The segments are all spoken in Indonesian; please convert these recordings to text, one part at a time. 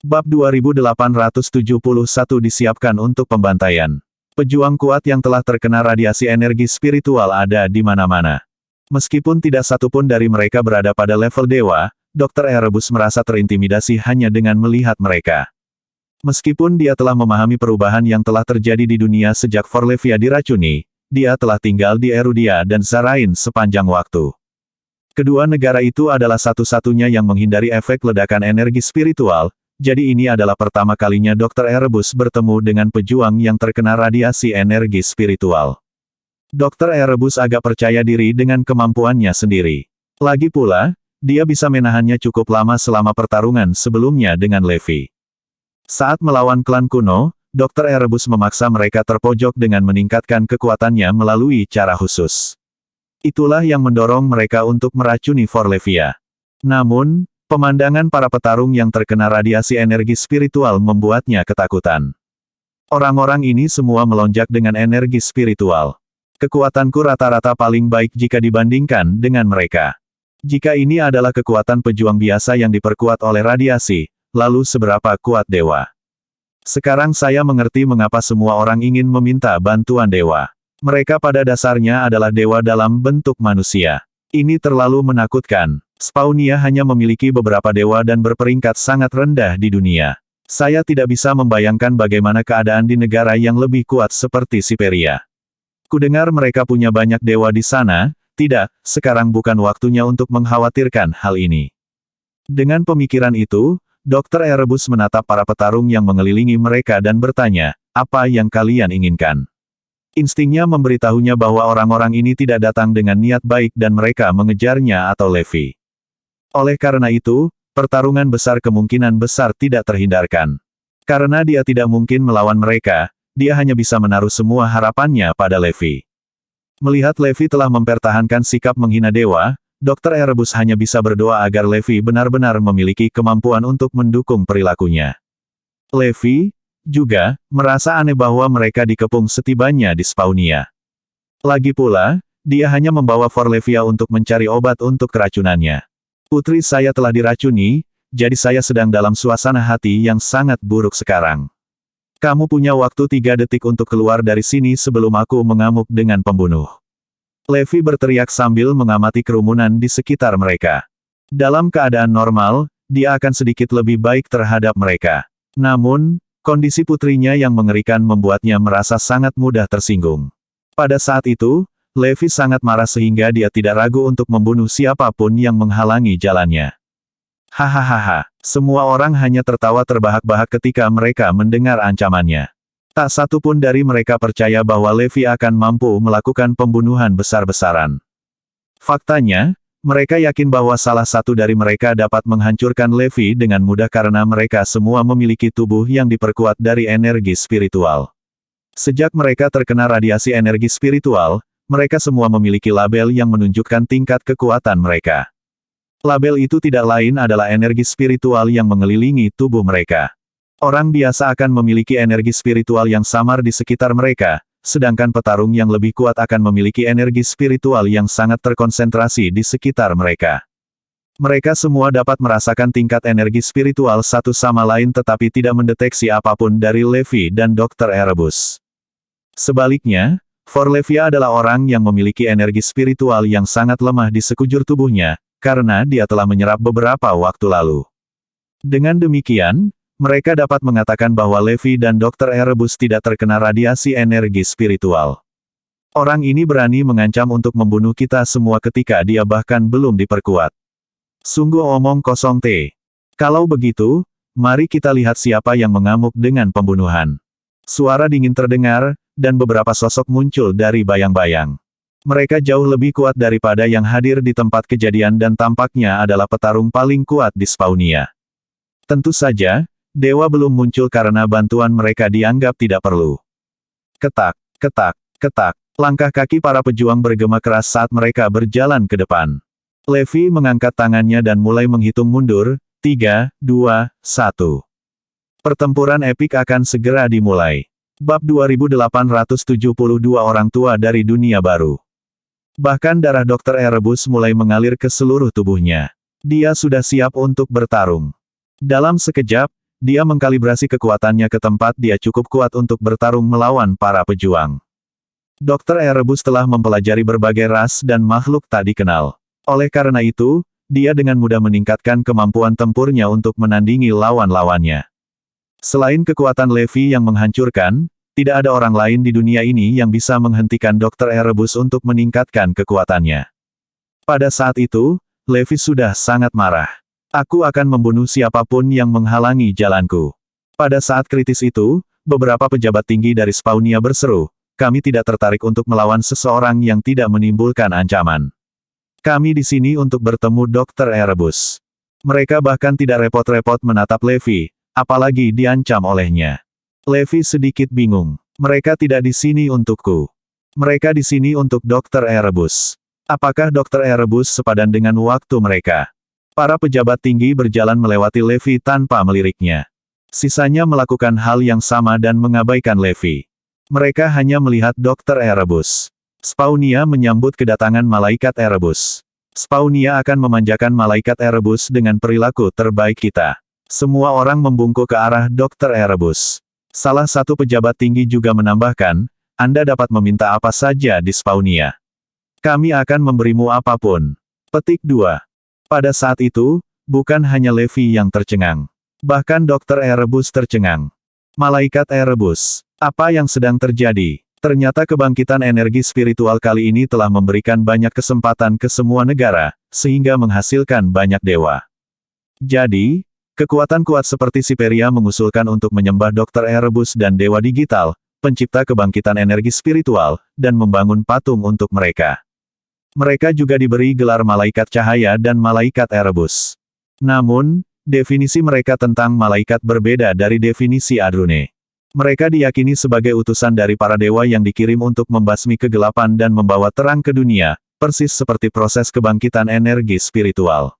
Bab 2871 disiapkan untuk pembantaian. Pejuang kuat yang telah terkena radiasi energi spiritual ada di mana-mana. Meskipun tidak satupun dari mereka berada pada level dewa, Dr. Erebus merasa terintimidasi hanya dengan melihat mereka. Meskipun dia telah memahami perubahan yang telah terjadi di dunia sejak Forlevia diracuni, dia telah tinggal di Erudia dan Zarain sepanjang waktu. Kedua negara itu adalah satu-satunya yang menghindari efek ledakan energi spiritual, jadi ini adalah pertama kalinya Dr. Erebus bertemu dengan pejuang yang terkena radiasi energi spiritual. Dr. Erebus agak percaya diri dengan kemampuannya sendiri. Lagi pula, dia bisa menahannya cukup lama selama pertarungan sebelumnya dengan Levi. Saat melawan klan kuno, Dr. Erebus memaksa mereka terpojok dengan meningkatkan kekuatannya melalui cara khusus. Itulah yang mendorong mereka untuk meracuni Forlevia. Namun, pemandangan para petarung yang terkena radiasi energi spiritual membuatnya ketakutan. Orang-orang ini semua melonjak dengan energi spiritual. Kekuatanku rata-rata paling baik jika dibandingkan dengan mereka. Jika ini adalah kekuatan pejuang biasa yang diperkuat oleh radiasi, lalu seberapa kuat dewa? Sekarang saya mengerti mengapa semua orang ingin meminta bantuan dewa. Mereka pada dasarnya adalah dewa dalam bentuk manusia. Ini terlalu menakutkan. Spawnia hanya memiliki beberapa dewa dan berperingkat sangat rendah di dunia. Saya tidak bisa membayangkan bagaimana keadaan di negara yang lebih kuat seperti Siperia. Kudengar mereka punya banyak dewa di sana. Tidak, sekarang bukan waktunya untuk mengkhawatirkan hal ini. Dengan pemikiran itu, Dr. Erebus menatap para petarung yang mengelilingi mereka dan bertanya, apa yang kalian inginkan? Instingnya memberitahunya bahwa orang-orang ini tidak datang dengan niat baik dan mereka mengejarnya atau Levi. Oleh karena itu, pertarungan besar kemungkinan besar tidak terhindarkan. Karena dia tidak mungkin melawan mereka, dia hanya bisa menaruh semua harapannya pada Levi. Melihat Levi telah mempertahankan sikap menghina dewa, Dr. Erebus hanya bisa berdoa agar Levi benar-benar memiliki kemampuan untuk mendukung perilakunya. Levi juga merasa aneh bahwa mereka dikepung setibanya di Spawnia. Lagi pula, dia hanya membawa Forlevia untuk mencari obat untuk keracunannya. Putri saya telah diracuni, jadi saya sedang dalam suasana hati yang sangat buruk sekarang. Kamu punya waktu 3 detik untuk keluar dari sini sebelum aku mengamuk dengan pembunuh. Levi berteriak sambil mengamati kerumunan di sekitar mereka. Dalam keadaan normal, dia akan sedikit lebih baik terhadap mereka. Namun, kondisi putrinya yang mengerikan membuatnya merasa sangat mudah tersinggung. Pada saat itu, Levi sangat marah sehingga dia tidak ragu untuk membunuh siapapun yang menghalangi jalannya. Hahaha, semua orang hanya tertawa terbahak-bahak ketika mereka mendengar ancamannya. Tak satu pun dari mereka percaya bahwa Levi akan mampu melakukan pembunuhan besar-besaran. Faktanya, mereka yakin bahwa salah satu dari mereka dapat menghancurkan Levi dengan mudah karena mereka semua memiliki tubuh yang diperkuat dari energi spiritual. Sejak mereka terkena radiasi energi spiritual, mereka semua memiliki label yang menunjukkan tingkat kekuatan mereka. Label itu tidak lain adalah energi spiritual yang mengelilingi tubuh mereka. Orang biasa akan memiliki energi spiritual yang samar di sekitar mereka, sedangkan petarung yang lebih kuat akan memiliki energi spiritual yang sangat terkonsentrasi di sekitar mereka. Mereka semua dapat merasakan tingkat energi spiritual satu sama lain tetapi tidak mendeteksi apapun dari Levi dan Dr. Erebus. Sebaliknya, Forlevia adalah orang yang memiliki energi spiritual yang sangat lemah di sekujur tubuhnya, karena dia telah menyerap beberapa waktu lalu. Dengan demikian, mereka dapat mengatakan bahwa Levi dan Dr. Erebus tidak terkena radiasi energi spiritual. Orang ini berani mengancam untuk membunuh kita semua ketika dia bahkan belum diperkuat. Sungguh omong kosong teh. Kalau begitu, mari kita lihat siapa yang mengamuk dengan pembunuhan. Suara dingin terdengar, dan beberapa sosok muncul dari bayang-bayang. Mereka jauh lebih kuat daripada yang hadir di tempat kejadian dan tampaknya adalah petarung paling kuat di Spawnia. Tentu saja, dewa belum muncul karena bantuan mereka dianggap tidak perlu. Ketak, ketak, ketak. Langkah kaki para pejuang bergema keras saat mereka berjalan ke depan. Levi mengangkat tangannya dan mulai menghitung mundur, 3, 2, 1. Pertempuran epik akan segera dimulai. Bab 2872 Orang tua dari dunia baru. Bahkan darah Dr. Erebus mulai mengalir ke seluruh tubuhnya. Dia sudah siap untuk bertarung. Dalam sekejap, dia mengkalibrasi kekuatannya ke tempat dia cukup kuat untuk bertarung melawan para pejuang. Dr. Erebus telah mempelajari berbagai ras dan makhluk tak dikenal. Oleh karena itu, dia dengan mudah meningkatkan kemampuan tempurnya untuk menandingi lawan-lawannya. Selain kekuatan Levi yang menghancurkan, tidak ada orang lain di dunia ini yang bisa menghentikan Dr. Erebus untuk meningkatkan kekuatannya. Pada saat itu, Levi sudah sangat marah. Aku akan membunuh siapapun yang menghalangi jalanku. Pada saat kritis itu, beberapa pejabat tinggi dari Spawnia berseru, kami tidak tertarik untuk melawan seseorang yang tidak menimbulkan ancaman. Kami di sini untuk bertemu Dr. Erebus. Mereka bahkan tidak repot-repot menatap Levi, apalagi diancam olehnya. Levi sedikit bingung. Mereka tidak di sini untukku. Mereka di sini untuk Dr. Erebus. Apakah Dr. Erebus sepadan dengan waktu mereka? Para pejabat tinggi berjalan melewati Levi tanpa meliriknya. Sisanya melakukan hal yang sama dan mengabaikan Levi. Mereka hanya melihat Dr. Erebus. Spawnia menyambut kedatangan malaikat Erebus. Spawnia akan memanjakan malaikat Erebus dengan perilaku terbaik kita. Semua orang membungkuk ke arah Dr. Erebus. Salah satu pejabat tinggi juga menambahkan, Anda dapat meminta apa saja di Spawnia. Kami akan memberimu apapun. Petik 2. Pada saat itu, bukan hanya Levi yang tercengang. Bahkan Dr. Erebus tercengang. Malaikat Erebus. Apa yang sedang terjadi? Ternyata kebangkitan energi spiritual kali ini telah memberikan banyak kesempatan ke semua negara, sehingga menghasilkan banyak dewa. Jadi, kekuatan kuat seperti Siperia mengusulkan untuk menyembah Dr. Erebus dan Dewa Digital, pencipta kebangkitan energi spiritual, dan membangun patung untuk mereka. Mereka juga diberi gelar Malaikat Cahaya dan Malaikat Erebus. Namun, definisi mereka tentang malaikat berbeda dari definisi Adrune. Mereka diyakini sebagai utusan dari para dewa yang dikirim untuk membasmi kegelapan dan membawa terang ke dunia, persis seperti proses kebangkitan energi spiritual.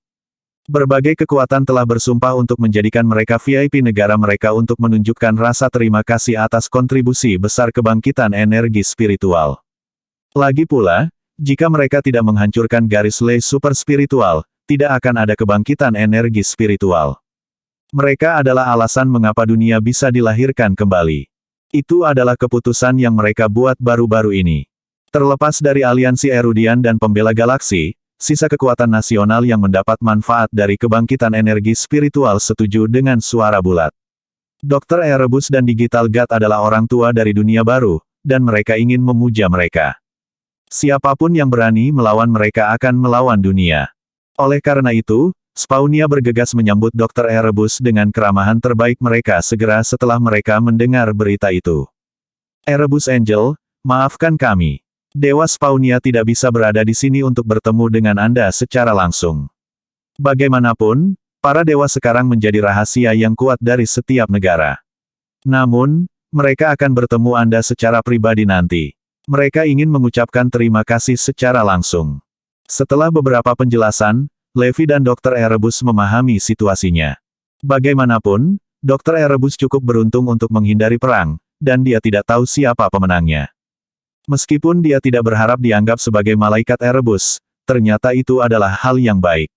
Berbagai kekuatan telah bersumpah untuk menjadikan mereka VIP negara mereka untuk menunjukkan rasa terima kasih atas kontribusi besar kebangkitan energi spiritual. Lagi pula, jika mereka tidak menghancurkan garis lei super spiritual, tidak akan ada kebangkitan energi spiritual. Mereka adalah alasan mengapa dunia bisa dilahirkan kembali. Itu adalah keputusan yang mereka buat baru-baru ini. Terlepas dari aliansi Erudian dan pembela galaksi, sisa kekuatan nasional yang mendapat manfaat dari kebangkitan energi spiritual setuju dengan suara bulat. Dr. Erebus dan Digital God adalah orang tua dari dunia baru, dan mereka ingin memuja mereka. Siapapun yang berani melawan mereka akan melawan dunia. Oleh karena itu, Spawnia bergegas menyambut Dr. Erebus dengan keramahan terbaik mereka segera setelah mereka mendengar berita itu. Erebus Angel, maafkan kami. Dewa Spawnia tidak bisa berada di sini untuk bertemu dengan Anda secara langsung. Bagaimanapun, para dewa sekarang menjadi rahasia yang kuat dari setiap negara. Namun, mereka akan bertemu Anda secara pribadi nanti. Mereka ingin mengucapkan terima kasih secara langsung. Setelah beberapa penjelasan, Levi dan Dr. Erebus memahami situasinya. Bagaimanapun, Dr. Erebus cukup beruntung untuk menghindari perang, dan dia tidak tahu siapa pemenangnya. Meskipun dia tidak berharap dianggap sebagai malaikat Erebus, ternyata itu adalah hal yang baik.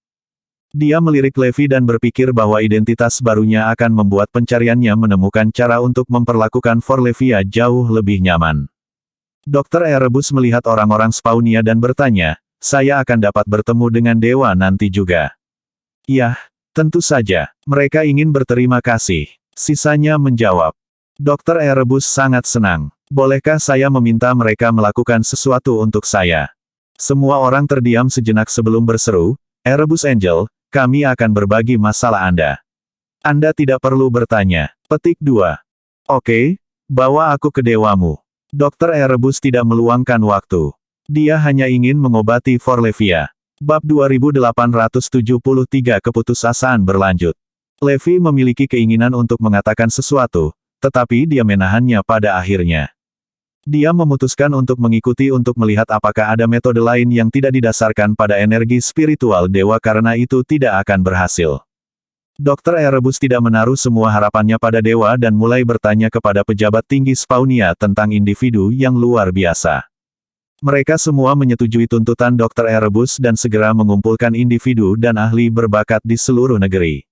Dia melirik Levi dan berpikir bahwa identitas barunya akan membuat pencariannya menemukan cara untuk memperlakukan Forlevia jauh lebih nyaman. Dr. Erebus melihat orang-orang Spawnia dan bertanya, saya akan dapat bertemu dengan dewa nanti juga. Yah, tentu saja. Mereka ingin berterima kasih. Sisanya menjawab. Dr. Erebus sangat senang. Bolehkah saya meminta mereka melakukan sesuatu untuk saya? Semua orang terdiam sejenak sebelum berseru, Erebus Angel, kami akan berbagi masalah Anda. Anda tidak perlu bertanya. Petik 2. Oke, bawa aku ke dewamu. Dr. Erebus tidak meluangkan waktu. Dia hanya ingin mengobati Forlevia. Bab 2873 Keputusasaan berlanjut. Levi memiliki keinginan untuk mengatakan sesuatu, tetapi dia menahannya pada akhirnya. Dia memutuskan untuk mengikuti untuk melihat apakah ada metode lain yang tidak didasarkan pada energi spiritual dewa karena itu tidak akan berhasil. Dr. Erebus tidak menaruh semua harapannya pada dewa dan mulai bertanya kepada pejabat tinggi Spawnia tentang individu yang luar biasa. Mereka semua menyetujui tuntutan Dr. Erebus dan segera mengumpulkan individu dan ahli berbakat di seluruh negeri.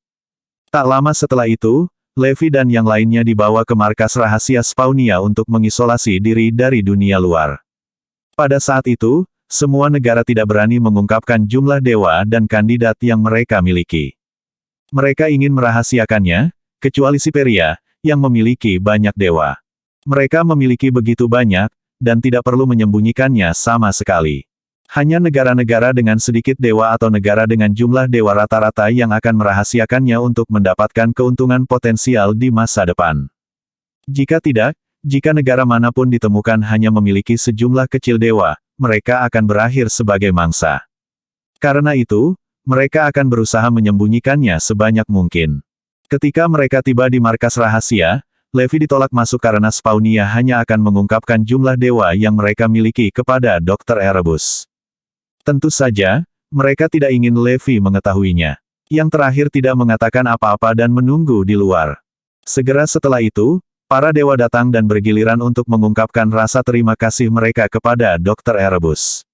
Tak lama setelah itu, Levi dan yang lainnya dibawa ke markas rahasia Spawnia untuk mengisolasi diri dari dunia luar. Pada saat itu, semua negara tidak berani mengungkapkan jumlah dewa dan kandidat yang mereka miliki. Mereka ingin merahasiakannya, kecuali Siperia, yang memiliki banyak dewa. Mereka memiliki begitu banyak, dan tidak perlu menyembunyikannya sama sekali. Hanya negara-negara dengan sedikit dewa atau negara dengan jumlah dewa rata-rata yang akan merahasiakannya untuk mendapatkan keuntungan potensial di masa depan. Jika tidak, jika negara manapun ditemukan hanya memiliki sejumlah kecil dewa, mereka akan berakhir sebagai mangsa. Karena itu, mereka akan berusaha menyembunyikannya sebanyak mungkin. Ketika mereka tiba di markas rahasia, Levi ditolak masuk karena Spawnia hanya akan mengungkapkan jumlah dewa yang mereka miliki kepada Dr. Erebus. Tentu saja, mereka tidak ingin Levi mengetahuinya. Yang terakhir tidak mengatakan apa-apa dan menunggu di luar. Segera setelah itu, para dewa datang dan bergiliran untuk mengungkapkan rasa terima kasih mereka kepada Dr. Erebus.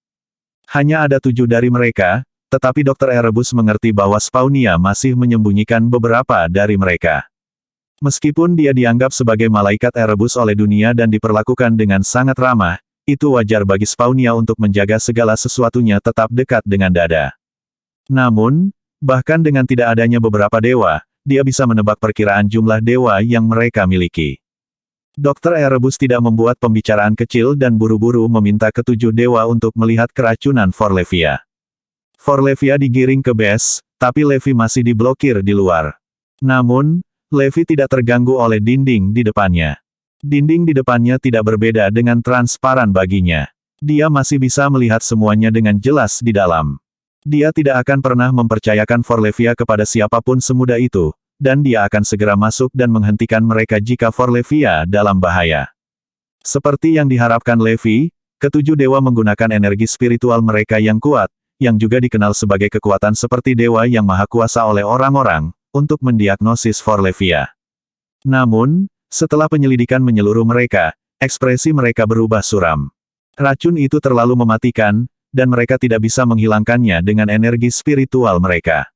Hanya ada 7 dari mereka, tetapi Dr. Erebus mengerti bahwa Spawnia masih menyembunyikan beberapa dari mereka. Meskipun dia dianggap sebagai malaikat Erebus oleh dunia dan diperlakukan dengan sangat ramah, itu wajar bagi Spawnia untuk menjaga segala sesuatunya tetap dekat dengan dada. Namun, bahkan dengan tidak adanya beberapa dewa, dia bisa menebak perkiraan jumlah dewa yang mereka miliki. Dr. Erebus tidak membuat pembicaraan kecil dan buru-buru meminta ke-7 dewa untuk melihat keracunan Forlevia. Forlevia digiring ke base, tapi Levi masih diblokir di luar. Namun, Levi tidak terganggu oleh dinding di depannya. Dinding di depannya tidak berbeda dengan transparan baginya. Dia masih bisa melihat semuanya dengan jelas di dalam. Dia tidak akan pernah mempercayakan Forlevia kepada siapapun semudah itu, dan dia akan segera masuk dan menghentikan mereka jika Forlevia dalam bahaya. Seperti yang diharapkan Levi, ke-7 dewa menggunakan energi spiritual mereka yang kuat, yang juga dikenal sebagai kekuatan seperti dewa yang maha kuasa oleh orang-orang, untuk mendiagnosis Forlevia. Namun, setelah penyelidikan menyeluruh mereka, ekspresi mereka berubah suram. Racun itu terlalu mematikan, dan mereka tidak bisa menghilangkannya dengan energi spiritual mereka.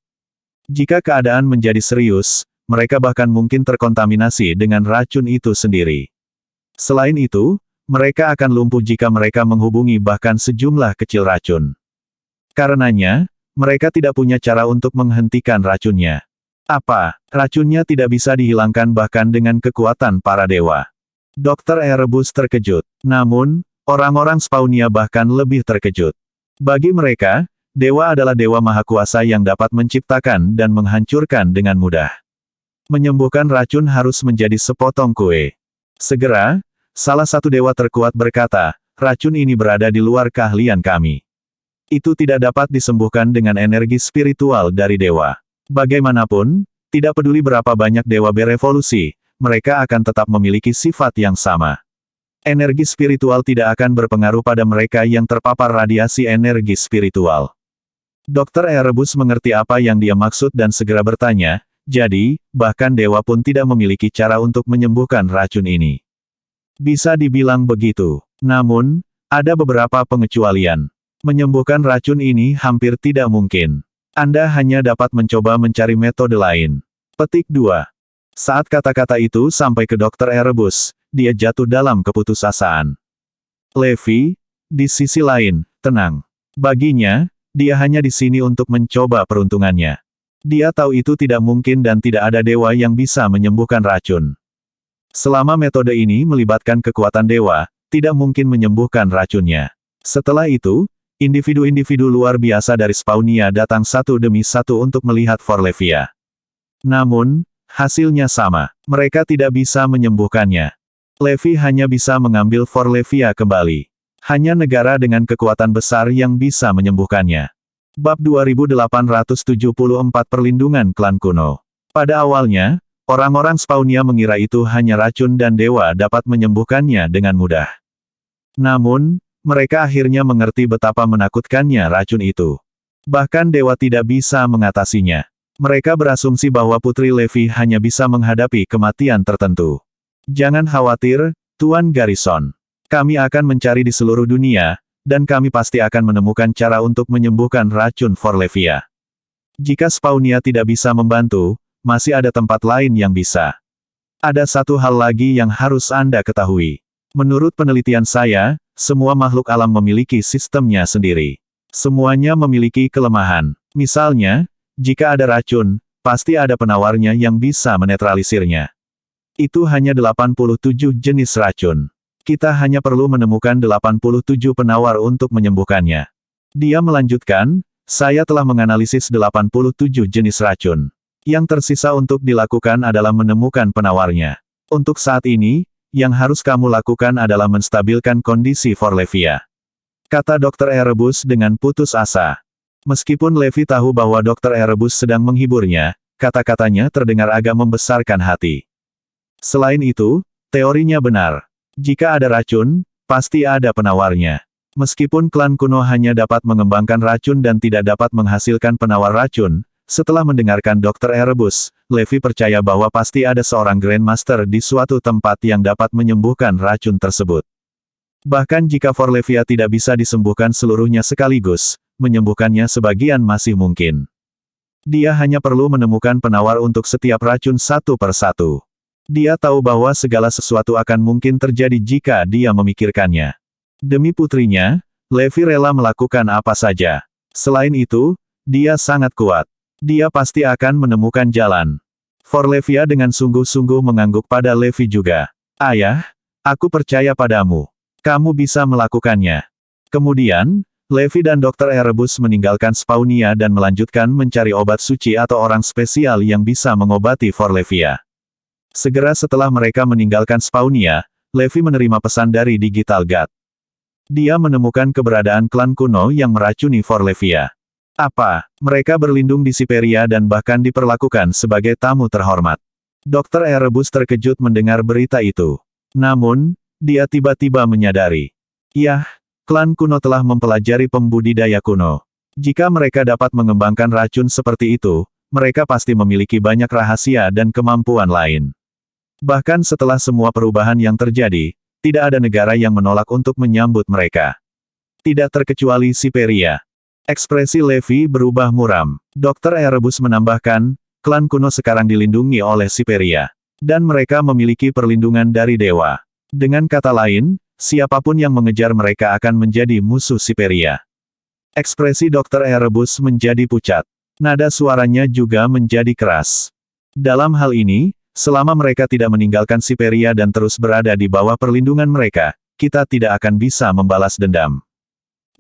Jika keadaan menjadi serius, mereka bahkan mungkin terkontaminasi dengan racun itu sendiri. Selain itu, mereka akan lumpuh jika mereka menghubungi bahkan sejumlah kecil racun. Karenanya, mereka tidak punya cara untuk menghentikan racunnya. Apa, racunnya tidak bisa dihilangkan bahkan dengan kekuatan para dewa? Dr. Erebus terkejut. Namun, orang-orang Spawnia bahkan lebih terkejut. Bagi mereka, dewa adalah dewa maha kuasa yang dapat menciptakan dan menghancurkan dengan mudah. Menyembuhkan racun harus menjadi sepotong kue. Segera, salah satu dewa terkuat berkata, racun ini berada di luar keahlian kami. Itu tidak dapat disembuhkan dengan energi spiritual dari dewa. Bagaimanapun, tidak peduli berapa banyak dewa berevolusi, mereka akan tetap memiliki sifat yang sama. Energi spiritual tidak akan berpengaruh pada mereka yang terpapar radiasi energi spiritual. Dr. Erebus mengerti apa yang dia maksud dan segera bertanya, jadi, bahkan dewa pun tidak memiliki cara untuk menyembuhkan racun ini. Bisa dibilang begitu. Namun, ada beberapa pengecualian. Menyembuhkan racun ini hampir tidak mungkin. Anda hanya dapat mencoba mencari metode lain. Petik 2. Saat kata-kata itu sampai ke Dr. Erebus, dia jatuh dalam keputusasaan. Levi, di sisi lain, tenang. Baginya, dia hanya di sini untuk mencoba peruntungannya. Dia tahu itu tidak mungkin dan tidak ada dewa yang bisa menyembuhkan racun. Selama metode ini melibatkan kekuatan dewa, tidak mungkin menyembuhkan racunnya. Setelah itu, individu-individu luar biasa dari Spawnia datang satu demi satu untuk melihat Forlevia. Namun, hasilnya sama. Mereka tidak bisa menyembuhkannya. Levi hanya bisa mengambil Forlevia kembali. Hanya negara dengan kekuatan besar yang bisa menyembuhkannya. Bab 2874 Perlindungan Klan Kuno. Pada awalnya, orang-orang Spawnia mengira itu hanya racun dan dewa dapat menyembuhkannya dengan mudah. Namun, mereka akhirnya mengerti betapa menakutkannya racun itu. Bahkan dewa tidak bisa mengatasinya. Mereka berasumsi bahwa Putri Levi hanya bisa menghadapi kematian tertentu. Jangan khawatir, Tuan Garrison. Kami akan mencari di seluruh dunia, dan kami pasti akan menemukan cara untuk menyembuhkan racun Forlevia. Jika Spawnia tidak bisa membantu, masih ada tempat lain yang bisa. Ada satu hal lagi yang harus Anda ketahui. Menurut penelitian saya, semua makhluk alam memiliki sistemnya sendiri. Semuanya memiliki kelemahan. Misalnya, jika ada racun, pasti ada penawarnya yang bisa menetralisirnya. Itu hanya 87 jenis racun. Kita hanya perlu menemukan 87 penawar untuk menyembuhkannya. Dia melanjutkan, saya telah menganalisis 87 jenis racun. Yang tersisa untuk dilakukan adalah menemukan penawarnya. Untuk saat ini, yang harus kamu lakukan adalah menstabilkan kondisi Forlevia. Kata Dr. Erebus dengan putus asa. Meskipun Levi tahu bahwa Dr. Erebus sedang menghiburnya, kata-katanya terdengar agak membesarkan hati. Selain itu, teorinya benar. Jika ada racun, pasti ada penawarnya. Meskipun klan kuno hanya dapat mengembangkan racun dan tidak dapat menghasilkan penawar racun, setelah mendengarkan Dr. Erebus, Levi percaya bahwa pasti ada seorang Grandmaster di suatu tempat yang dapat menyembuhkan racun tersebut. Bahkan jika Forlevia tidak bisa disembuhkan seluruhnya sekaligus, menyembuhkannya sebagian masih mungkin. Dia hanya perlu menemukan penawar untuk setiap racun satu persatu. Dia tahu bahwa segala sesuatu akan mungkin terjadi jika dia memikirkannya. Demi putrinya, Levi rela melakukan apa saja. Selain itu, dia sangat kuat. Dia pasti akan menemukan jalan. Forlevia dengan sungguh-sungguh mengangguk pada Levi juga. Ayah, aku percaya padamu. Kamu bisa melakukannya. Kemudian, Levi dan Dr. Erebus meninggalkan Spawnia dan melanjutkan mencari obat suci atau orang spesial yang bisa mengobati Forlevia. Segera setelah mereka meninggalkan Spawnia, Levi menerima pesan dari Digital God. Dia menemukan keberadaan klan kuno yang meracuni Forlevia. Apa? Mereka berlindung di Siperia dan bahkan diperlakukan sebagai tamu terhormat. Dr. Erebus terkejut mendengar berita itu. Namun, dia tiba-tiba menyadari. Yah, klan kuno telah mempelajari pembudidaya kuno. Jika mereka dapat mengembangkan racun seperti itu, mereka pasti memiliki banyak rahasia dan kemampuan lain. Bahkan setelah semua perubahan yang terjadi, tidak ada negara yang menolak untuk menyambut mereka. Tidak terkecuali Siperia. Ekspresi Levi berubah muram. Dr. Erebus menambahkan, klan kuno sekarang dilindungi oleh Siperia. Dan mereka memiliki perlindungan dari dewa. Dengan kata lain, siapapun yang mengejar mereka akan menjadi musuh Siperia. Ekspresi Dr. Erebus menjadi pucat. Nada suaranya juga menjadi keras. Dalam hal ini, selama mereka tidak meninggalkan Siperia dan terus berada di bawah perlindungan mereka, kita tidak akan bisa membalas dendam.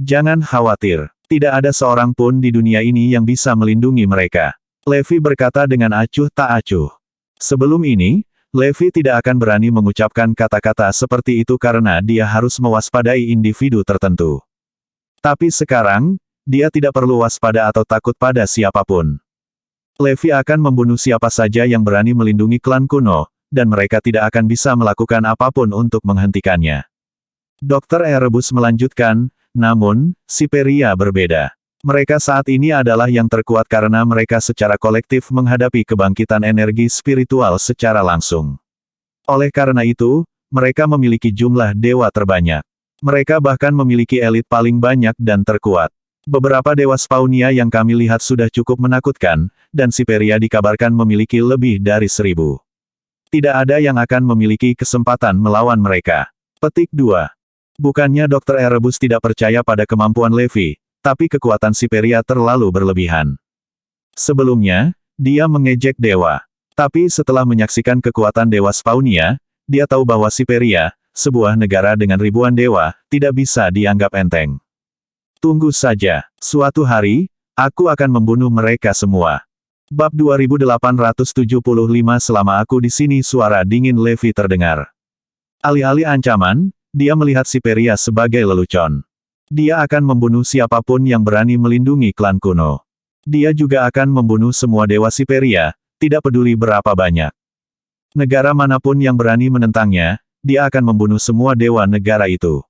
Jangan khawatir. Tidak ada seorang pun di dunia ini yang bisa melindungi mereka. Levi berkata dengan acuh tak acuh. Sebelum ini, Levi tidak akan berani mengucapkan kata-kata seperti itu karena dia harus mewaspadai individu tertentu. Tapi sekarang, dia tidak perlu waspada atau takut pada siapapun. Levi akan membunuh siapa saja yang berani melindungi klan kuno, dan mereka tidak akan bisa melakukan apapun untuk menghentikannya. Dr. Erebus melanjutkan, namun, Siperia berbeda. Mereka saat ini adalah yang terkuat karena mereka secara kolektif menghadapi kebangkitan energi spiritual secara langsung. Oleh karena itu, mereka memiliki jumlah dewa terbanyak. Mereka bahkan memiliki elit paling banyak dan terkuat. Beberapa dewa Spawnia yang kami lihat sudah cukup menakutkan, dan Siperia dikabarkan memiliki lebih dari 1000. Tidak ada yang akan memiliki kesempatan melawan mereka. Petik 2. Bukannya Dr. Erebus tidak percaya pada kemampuan Levi, tapi kekuatan Siperia terlalu berlebihan. Sebelumnya, dia mengejek dewa. Tapi setelah menyaksikan kekuatan dewa Spawnia, dia tahu bahwa Siperia, sebuah negara dengan ribuan dewa, tidak bisa dianggap enteng. Tunggu saja, suatu hari, aku akan membunuh mereka semua. Bab 2875 Selama aku di sini suara dingin Levi terdengar. Alih-alih ancaman, dia melihat Siperia sebagai lelucon. Dia akan membunuh siapapun yang berani melindungi klan kuno. Dia juga akan membunuh semua dewa Siperia, tidak peduli berapa banyak. Negara manapun yang berani menentangnya, dia akan membunuh semua dewa negara itu.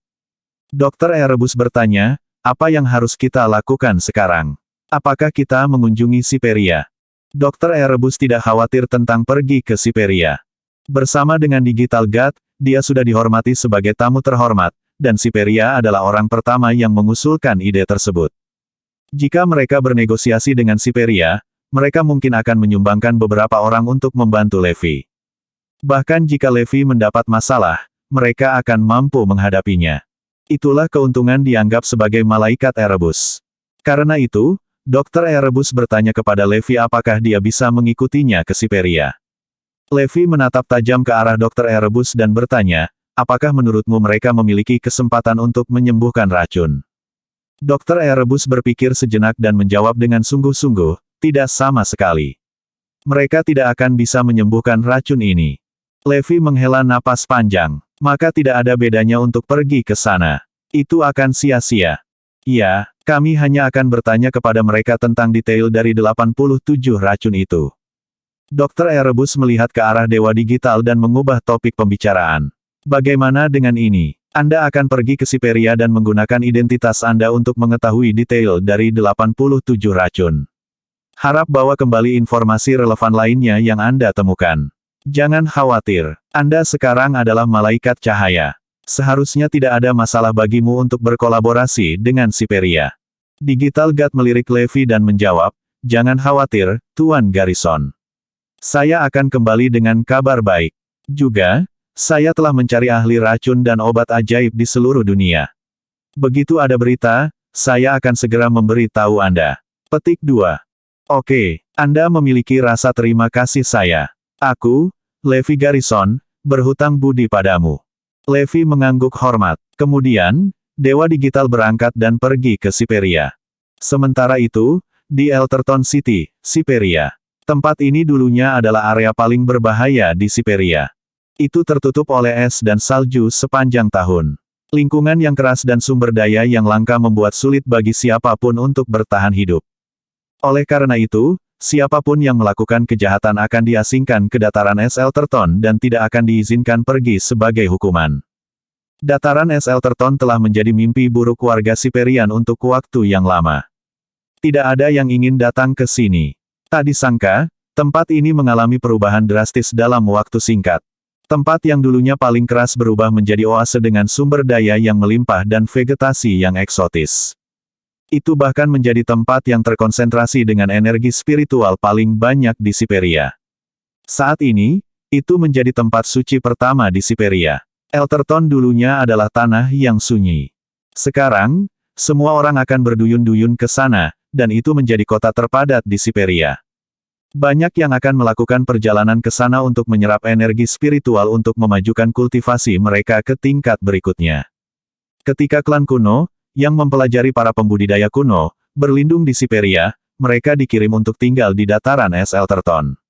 Dr. Erebus bertanya, apa yang harus kita lakukan sekarang? Apakah kita mengunjungi Siperia? Dr. Erebus tidak khawatir tentang pergi ke Siperia. Bersama dengan Digital God, dia sudah dihormati sebagai tamu terhormat, dan Siperia adalah orang pertama yang mengusulkan ide tersebut. Jika mereka bernegosiasi dengan Siperia, mereka mungkin akan menyumbangkan beberapa orang untuk membantu Levi. Bahkan jika Levi mendapat masalah, mereka akan mampu menghadapinya. Itulah keuntungan dianggap sebagai malaikat Erebus. Karena itu, Dr. Erebus bertanya kepada Levi apakah dia bisa mengikutinya ke Siperia. Levi menatap tajam ke arah Dr. Erebus dan bertanya, apakah menurutmu mereka memiliki kesempatan untuk menyembuhkan racun? Dr. Erebus berpikir sejenak dan menjawab dengan sungguh-sungguh, tidak sama sekali. Mereka tidak akan bisa menyembuhkan racun ini. Levi menghela napas panjang, maka tidak ada bedanya untuk pergi ke sana. Itu akan sia-sia. Ya, kami hanya akan bertanya kepada mereka tentang detail dari 87 racun itu. Dr. Erebus melihat ke arah Dewa Digital dan mengubah topik pembicaraan. Bagaimana dengan ini? Anda akan pergi ke Siperia dan menggunakan identitas Anda untuk mengetahui detail dari 87 racun. Harap bawa kembali informasi relevan lainnya yang Anda temukan. Jangan khawatir, Anda sekarang adalah malaikat cahaya. Seharusnya tidak ada masalah bagimu untuk berkolaborasi dengan Siperia. Digital God melirik Levi dan menjawab, jangan khawatir, Tuan Garrison. Saya akan kembali dengan kabar baik. Juga, saya telah mencari ahli racun dan obat ajaib di seluruh dunia. Begitu ada berita, saya akan segera memberi tahu Anda. Petik 2. Oke, Anda memiliki rasa terima kasih saya. Aku, Levi Garrison, berhutang budi padamu. Levi mengangguk hormat. Kemudian, Dewa Digital berangkat dan pergi ke Siperia. Sementara itu, di Elterton City, Siperia. Tempat ini dulunya adalah area paling berbahaya di Siperia. Itu tertutup oleh es dan salju sepanjang tahun. Lingkungan yang keras dan sumber daya yang langka membuat sulit bagi siapapun untuk bertahan hidup. Oleh karena itu, siapapun yang melakukan kejahatan akan diasingkan ke dataran es Elterton dan tidak akan diizinkan pergi sebagai hukuman. Dataran es Elterton telah menjadi mimpi buruk warga Siperian untuk waktu yang lama. Tidak ada yang ingin datang ke sini. Tak disangka, tempat ini mengalami perubahan drastis dalam waktu singkat. Tempat yang dulunya paling keras berubah menjadi oase dengan sumber daya yang melimpah dan vegetasi yang eksotis. Itu bahkan menjadi tempat yang terkonsentrasi dengan energi spiritual paling banyak di Siperia. Saat ini, itu menjadi tempat suci pertama di Siperia. Elterton dulunya adalah tanah yang sunyi. Sekarang, semua orang akan berduyun-duyun ke sana, dan itu menjadi kota terpadat di Siperia. Banyak yang akan melakukan perjalanan ke sana untuk menyerap energi spiritual untuk memajukan kultivasi mereka ke tingkat berikutnya. Ketika klan kuno, yang mempelajari para pembudidaya kuno, berlindung di Siperia, mereka dikirim untuk tinggal di dataran es Elterton.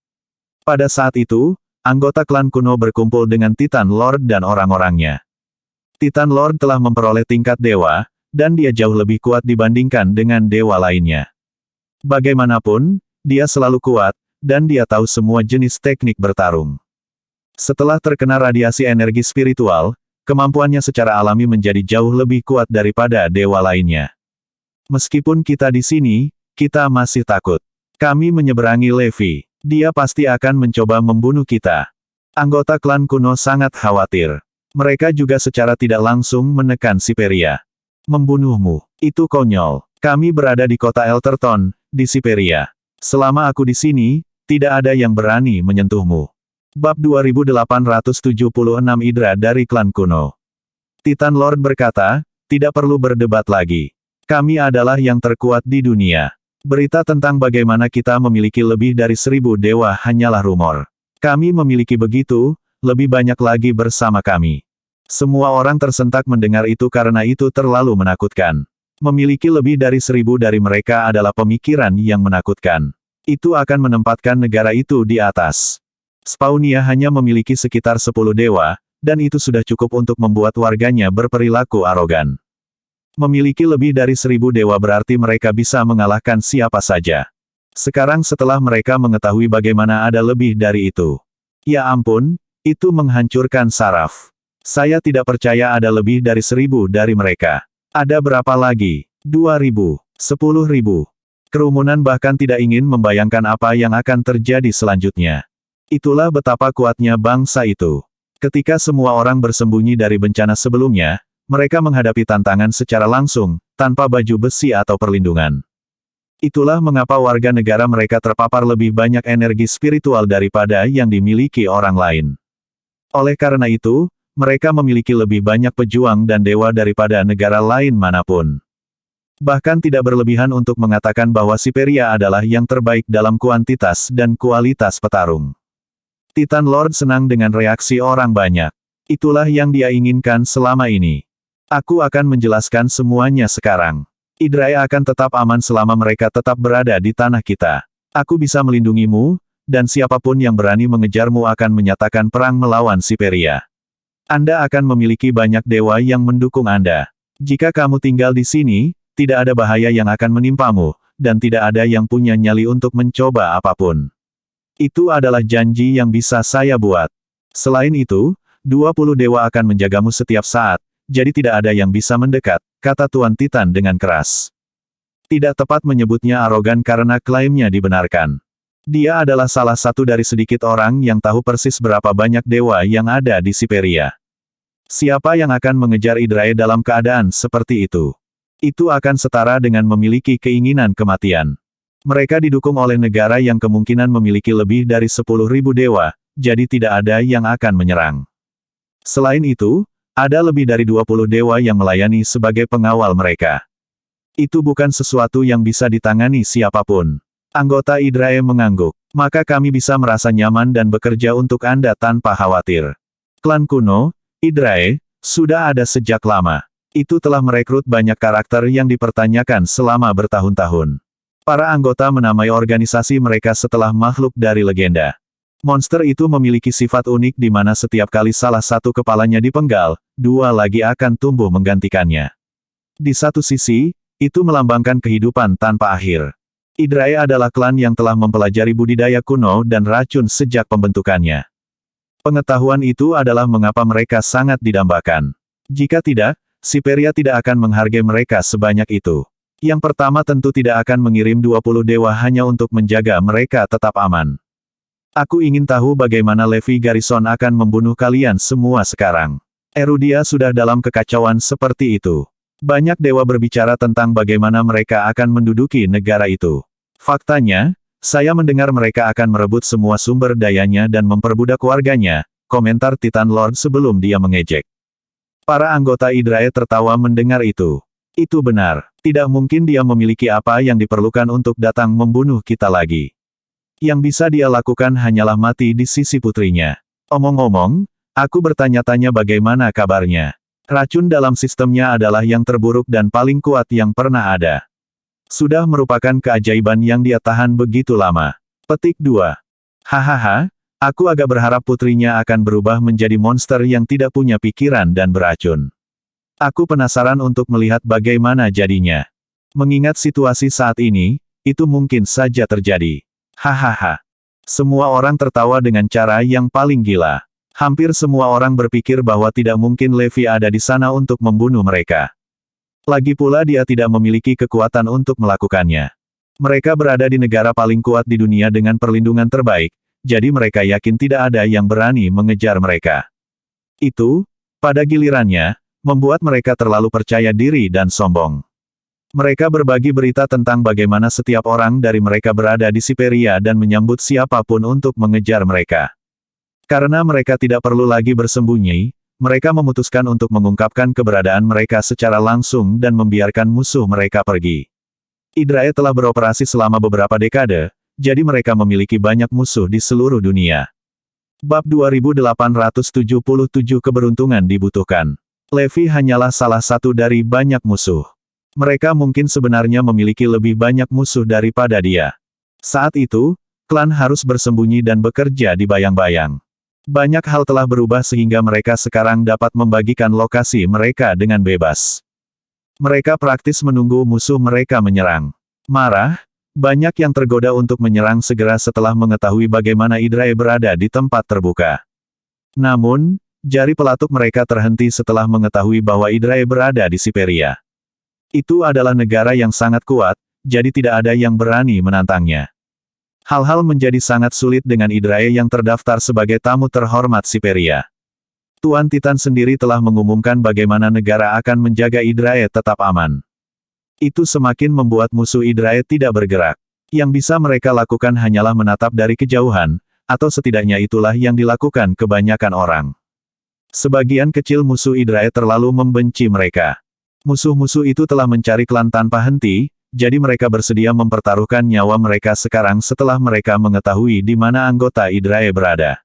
Pada saat itu, anggota klan kuno berkumpul dengan Titan Lord dan orang-orangnya. Titan Lord telah memperoleh tingkat dewa, dan dia jauh lebih kuat dibandingkan dengan dewa lainnya. Bagaimanapun, dia selalu kuat, dan dia tahu semua jenis teknik bertarung. Setelah terkena radiasi energi spiritual, kemampuannya secara alami menjadi jauh lebih kuat daripada dewa lainnya. Meskipun kita di sini, kita masih takut. Kami menyeberangi Levi. Dia pasti akan mencoba membunuh kita. Anggota klan kuno sangat khawatir. Mereka juga secara tidak langsung menekan Siperia. Membunuhmu, itu konyol. Kami berada di kota Elterton, di Siperia. Selama aku di sini, tidak ada yang berani menyentuhmu. Bab 2876 Idra dari klan kuno. Titan Lord berkata, tidak perlu berdebat lagi. Kami adalah yang terkuat di dunia. Berita tentang bagaimana kita memiliki lebih dari 1000 dewa hanyalah rumor. Kami memiliki begitu, lebih banyak lagi bersama kami. Semua orang tersentak mendengar itu karena itu terlalu menakutkan. Memiliki lebih dari 1000 dari mereka adalah pemikiran yang menakutkan. Itu akan menempatkan negara itu di atas. Spawnia hanya memiliki sekitar 10 dewa, dan itu sudah cukup untuk membuat warganya berperilaku arogan. Memiliki lebih dari 1000 dewa berarti mereka bisa mengalahkan siapa saja. Sekarang setelah mereka mengetahui bagaimana ada lebih dari itu. Ya ampun, itu menghancurkan saraf. Saya tidak percaya ada lebih dari 1000 dari mereka. Ada berapa lagi? 2000, 10.000. Kerumunan bahkan tidak ingin membayangkan apa yang akan terjadi selanjutnya. Itulah betapa kuatnya bangsa itu. Ketika semua orang bersembunyi dari bencana sebelumnya, mereka menghadapi tantangan secara langsung, tanpa baju besi atau perlindungan. Itulah mengapa warga negara mereka terpapar lebih banyak energi spiritual daripada yang dimiliki orang lain. Oleh karena itu, mereka memiliki lebih banyak pejuang dan dewa daripada negara lain manapun. Bahkan tidak berlebihan untuk mengatakan bahwa Siperia adalah yang terbaik dalam kuantitas dan kualitas petarung. Titan Lord senang dengan reaksi orang banyak. Itulah yang dia inginkan selama ini. Aku akan menjelaskan semuanya sekarang. Hydrae akan tetap aman selama mereka tetap berada di tanah kita. Aku bisa melindungimu, dan siapapun yang berani mengejarmu akan menyatakan perang melawan Siperia. Anda akan memiliki banyak dewa yang mendukung Anda. Jika kamu tinggal di sini, tidak ada bahaya yang akan menimpamu, dan tidak ada yang punya nyali untuk mencoba apapun. Itu adalah janji yang bisa saya buat. Selain itu, 20 dewa akan menjagamu setiap saat, jadi tidak ada yang bisa mendekat, kata Tuan Titan dengan keras. Tidak tepat menyebutnya arogan karena klaimnya dibenarkan. Dia adalah salah satu dari sedikit orang yang tahu persis berapa banyak dewa yang ada di Siperia. Siapa yang akan mengejar Hydrae dalam keadaan seperti itu? Itu akan setara dengan memiliki keinginan kematian. Mereka didukung oleh negara yang kemungkinan memiliki lebih dari 10.000 dewa, jadi tidak ada yang akan menyerang. Selain itu, ada lebih dari 20 dewa yang melayani sebagai pengawal mereka. Itu bukan sesuatu yang bisa ditangani siapapun. Anggota Hydrae mengangguk. Maka kami bisa merasa nyaman dan bekerja untuk Anda tanpa khawatir. Klan kuno, Hydrae, sudah ada sejak lama. Itu telah merekrut banyak karakter yang dipertanyakan selama bertahun-tahun. Para anggota menamai organisasi mereka setelah makhluk dari legenda. Monster itu memiliki sifat unik di mana setiap kali salah satu kepalanya dipenggal, dua lagi akan tumbuh menggantikannya. Di satu sisi, itu melambangkan kehidupan tanpa akhir. Hydrae adalah klan yang telah mempelajari budidaya kuno dan racun sejak pembentukannya. Pengetahuan itu adalah mengapa mereka sangat didambakan. Jika tidak, Siperia tidak akan menghargai mereka sebanyak itu. Yang pertama tentu tidak akan mengirim 20 dewa hanya untuk menjaga mereka tetap aman. Aku ingin tahu bagaimana Levi Garrison akan membunuh kalian semua sekarang. Erudia sudah dalam kekacauan seperti itu. Banyak dewa berbicara tentang bagaimana mereka akan menduduki negara itu. Faktanya, saya mendengar mereka akan merebut semua sumber dayanya dan memperbudak warganya, komentar Titan Lord sebelum dia mengejek. Para anggota Hydrae tertawa mendengar itu. Itu benar. Tidak mungkin dia memiliki apa yang diperlukan untuk datang membunuh kita lagi. Yang bisa dia lakukan hanyalah mati di sisi putrinya. Omong-omong, aku bertanya-tanya bagaimana kabarnya. Racun dalam sistemnya adalah yang terburuk dan paling kuat yang pernah ada. Sudah merupakan keajaiban yang dia tahan begitu lama. Petik 2. Hahaha, aku agak berharap putrinya akan berubah menjadi monster yang tidak punya pikiran dan beracun. Aku penasaran untuk melihat bagaimana jadinya. Mengingat situasi saat ini, itu mungkin saja terjadi. Hahaha. Semua orang tertawa dengan cara yang paling gila. Hampir semua orang berpikir bahwa tidak mungkin Levi ada di sana untuk membunuh mereka. Lagi pula dia tidak memiliki kekuatan untuk melakukannya. Mereka berada di negara paling kuat di dunia dengan perlindungan terbaik, jadi mereka yakin tidak ada yang berani mengejar mereka. Itu, pada gilirannya, membuat mereka terlalu percaya diri dan sombong. Mereka berbagi berita tentang bagaimana setiap orang dari mereka berada di Siperia dan menyambut siapapun untuk mengejar mereka. Karena mereka tidak perlu lagi bersembunyi, mereka memutuskan untuk mengungkapkan keberadaan mereka secara langsung dan membiarkan musuh mereka pergi. Hydrae telah beroperasi selama beberapa dekade, jadi mereka memiliki banyak musuh di seluruh dunia. Bab 2877 Keberuntungan dibutuhkan. Levi hanyalah salah satu dari banyak musuh. Mereka mungkin sebenarnya memiliki lebih banyak musuh daripada dia. Saat itu, klan harus bersembunyi dan bekerja di bayang-bayang. Banyak hal telah berubah sehingga mereka sekarang dapat membagikan lokasi mereka dengan bebas. Mereka praktis menunggu musuh mereka menyerang. Marah, banyak yang tergoda untuk menyerang segera setelah mengetahui bagaimana Hydrae berada di tempat terbuka. Namun, jari pelatuk mereka terhenti setelah mengetahui bahwa Hydrae berada di Siperia. Itu adalah negara yang sangat kuat, jadi tidak ada yang berani menantangnya. Hal-hal menjadi sangat sulit dengan Hydrae yang terdaftar sebagai tamu terhormat Siperia. Tuan Titan sendiri telah mengumumkan bagaimana negara akan menjaga Hydrae tetap aman. Itu semakin membuat musuh Hydrae tidak bergerak. Yang bisa mereka lakukan hanyalah menatap dari kejauhan, atau setidaknya itulah yang dilakukan kebanyakan orang. Sebagian kecil musuh Hydrae terlalu membenci mereka. Musuh-musuh itu telah mencari klan tanpa henti, jadi mereka bersedia mempertaruhkan nyawa mereka sekarang setelah mereka mengetahui di mana anggota Hydrae berada.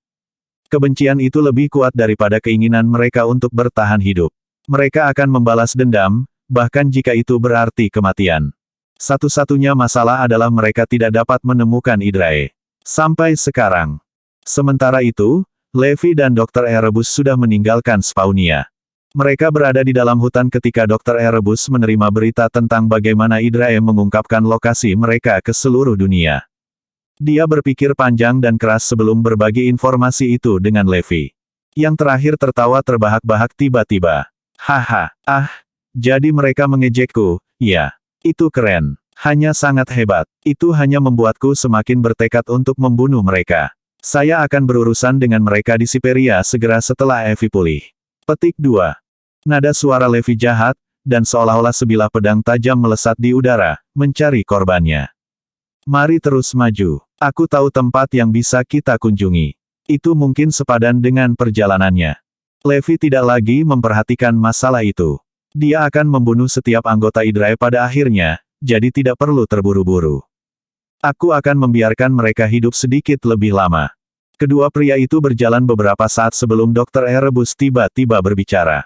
Kebencian itu lebih kuat daripada keinginan mereka untuk bertahan hidup. Mereka akan membalas dendam, bahkan jika itu berarti kematian. Satu-satunya masalah adalah mereka tidak dapat menemukan Hydrae. Sampai sekarang. Sementara itu, Levi dan Dr. Erebus sudah meninggalkan Spawnia. Mereka berada di dalam hutan ketika Dr. Erebus menerima berita tentang bagaimana Hydrae mengungkapkan lokasi mereka ke seluruh dunia. Dia berpikir panjang dan keras sebelum berbagi informasi itu dengan Levi. Yang terakhir tertawa terbahak-bahak tiba-tiba. Haha, jadi mereka mengejekku, ya. Itu keren. Hanya sangat hebat. Itu hanya membuatku semakin bertekad untuk membunuh mereka. Saya akan berurusan dengan mereka di Siberia segera setelah Evi pulih. Petik 2. Nada suara Levi jahat, dan seolah-olah sebilah pedang tajam melesat di udara, mencari korbannya. Mari terus maju. Aku tahu tempat yang bisa kita kunjungi. Itu mungkin sepadan dengan perjalanannya. Levi tidak lagi memperhatikan masalah itu. Dia akan membunuh setiap anggota Hydrae pada akhirnya, jadi tidak perlu terburu-buru. Aku akan membiarkan mereka hidup sedikit lebih lama. Kedua pria itu berjalan beberapa saat sebelum Dr. Erebus tiba-tiba berbicara.